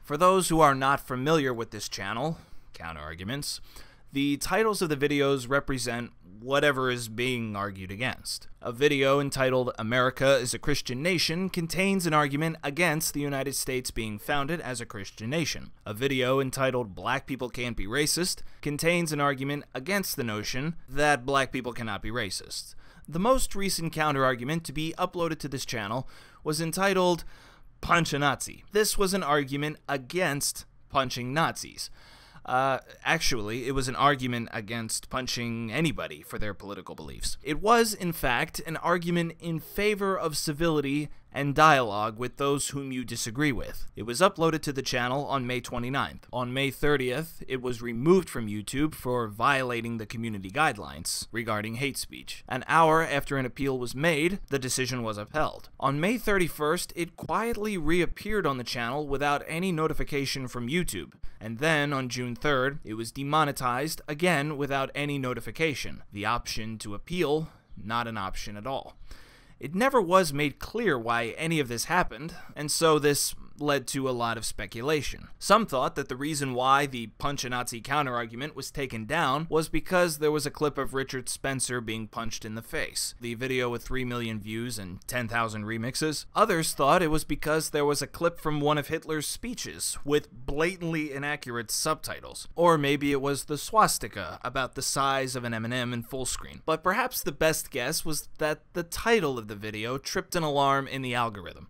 For those who are not familiar with this channel, Counter-Arguments, the titles of the videos represent whatever is being argued against. A video entitled "America is a Christian Nation" contains an argument against the United States being founded as a Christian nation. A video entitled "Black People Can't Be Racist" contains an argument against the notion that black people cannot be racist. The most recent counter-argument to be uploaded to this channel was entitled "Punch a Nazi." This was an argument against punching Nazis. Actually, it was an argument against punching anybody for their political beliefs. It was, in fact, an argument in favor of civility and dialogue with those whom you disagree with. It was uploaded to the channel on May 29th. On May 30th, it was removed from YouTube for violating the community guidelines regarding hate speech. An hour after an appeal was made, the decision was upheld. On May 31st, it quietly reappeared on the channel without any notification from YouTube. And then, on June 3rd, it was demonetized, again without any notification. The option to appeal, not an option at all. It never was made clear why any of this happened, and so this led to a lot of speculation. Some thought that the reason why the Punch a Nazi counter-argument was taken down was because there was a clip of Richard Spencer being punched in the face, the video with 3 million views and 10,000 remixes. Others thought it was because there was a clip from one of Hitler's speeches with blatantly inaccurate subtitles. Or maybe it was the swastika about the size of an M&M in full screen. But perhaps the best guess was that the title of the video tripped an alarm in the algorithm.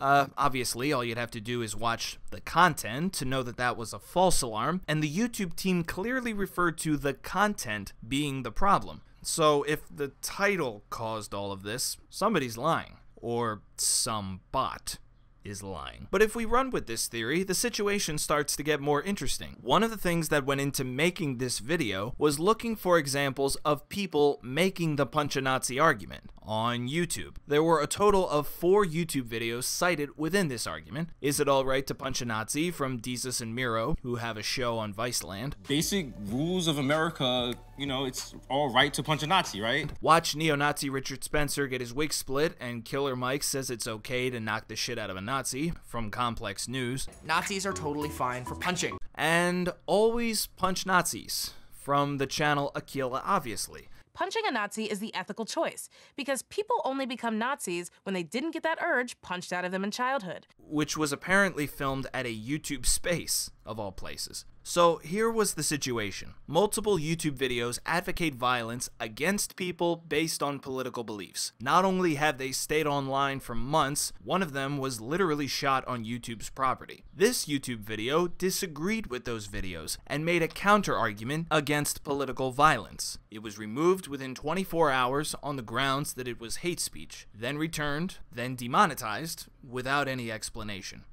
Obviously, all you'd have to do is watch the content to know that that was a false alarm, and the YouTube team clearly referred to the content being the problem. So if the title caused all of this, somebody's lying. Or some bot is lying. But if we run with this theory, the situation starts to get more interesting. One of the things that went into making this video was looking for examples of people making the Punch a Nazi argument on YouTube. There were a total of 4 YouTube videos cited within this argument. Is It Alright to Punch a Nazi from Desus and Mero, who have a show on Viceland. Basic rules of America, you know, it's all right to punch a Nazi, right? Watch neo-Nazi Richard Spencer get his wig split, and Killer Mike says it's okay to knock the shit out of a Nazi from Complex News. Nazis are totally fine for punching. And Always Punch Nazis from the channel Aquila Obviously. Punching a Nazi is the ethical choice, because people only become Nazis when they didn't get that urge punched out of them in childhood. Which was apparently filmed at a YouTube Space, of all places. So here was the situation. Multiple YouTube videos advocate violence against people based on political beliefs. Not only have they stayed online for months, one of them was literally shot on YouTube's property. This YouTube video disagreed with those videos and made a counter-argument against political violence. It was removed within 24 hours on the grounds that it was hate speech, then returned, then demonetized without any explanation.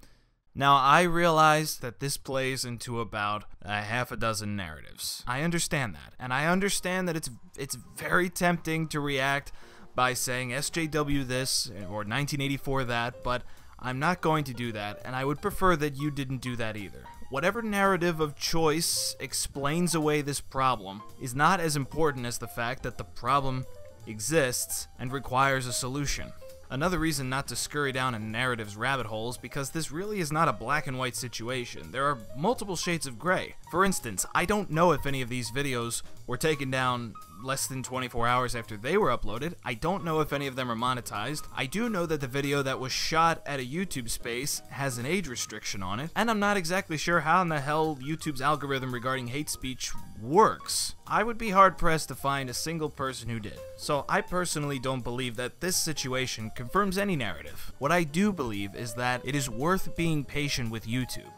Now, I realize that this plays into about a half a dozen narratives. I understand that, and I understand that it's very tempting to react by saying SJW this or 1984 that, but I'm not going to do that, and I would prefer that you didn't do that either. Whatever narrative of choice explains away this problem is not as important as the fact that the problem exists and requires a solution. Another reason not to scurry down a narrative's rabbit hole is because this really is not a black and white situation. There are multiple shades of gray. For instance, I don't know if any of these videos were taken down less than 24 hours after they were uploaded. I don't know if any of them are monetized. I do know that the video that was shot at a YouTube Space has an age restriction on it, and I'm not exactly sure how in the hell YouTube's algorithm regarding hate speech works. I would be hard-pressed to find a single person who did. So I personally don't believe that this situation confirms any narrative. What I do believe is that it is worth being patient with YouTube.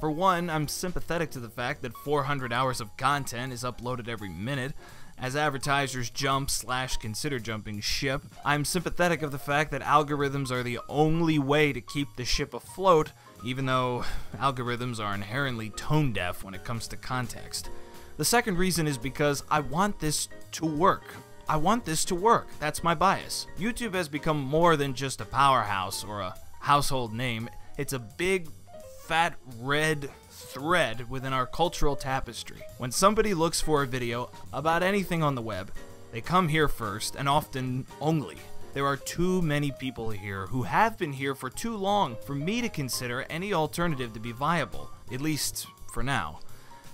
For one, I'm sympathetic to the fact that 400 hours of content is uploaded every minute. As advertisers jump/consider jumping ship, I'm sympathetic of the fact that algorithms are the only way to keep the ship afloat, even though algorithms are inherently tone deaf when it comes to context. The second reason is because I want this to work. I want this to work. That's my bias. YouTube has become more than just a powerhouse or a household name. It's a big, fat, red thread within our cultural tapestry. When somebody looks for a video about anything on the web, they come here first, and often only. There are too many people here who have been here for too long for me to consider any alternative to be viable, at least for now.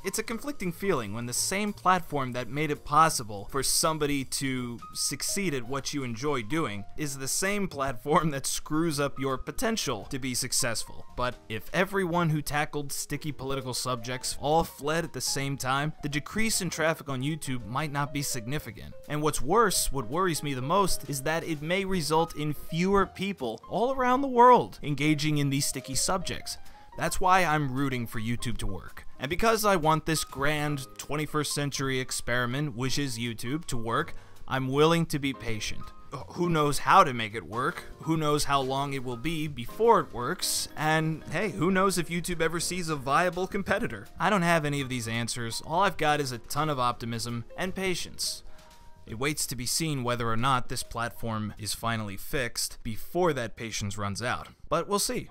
It's a conflicting feeling when the same platform that made it possible for somebody to succeed at what you enjoy doing is the same platform that screws up your potential to be successful. But if everyone who tackled sticky political subjects all fled at the same time, the decrease in traffic on YouTube might not be significant. And what's worse, what worries me the most, is that it may result in fewer people all around the world engaging in these sticky subjects. That's why I'm rooting for YouTube to work. And because I want this grand 21st century experiment, which is YouTube, to work, I'm willing to be patient. Who knows how to make it work? Who knows how long it will be before it works? And hey, who knows if YouTube ever sees a viable competitor? I don't have any of these answers. All I've got is a ton of optimism and patience. It waits to be seen whether or not this platform is finally fixed before that patience runs out. But we'll see.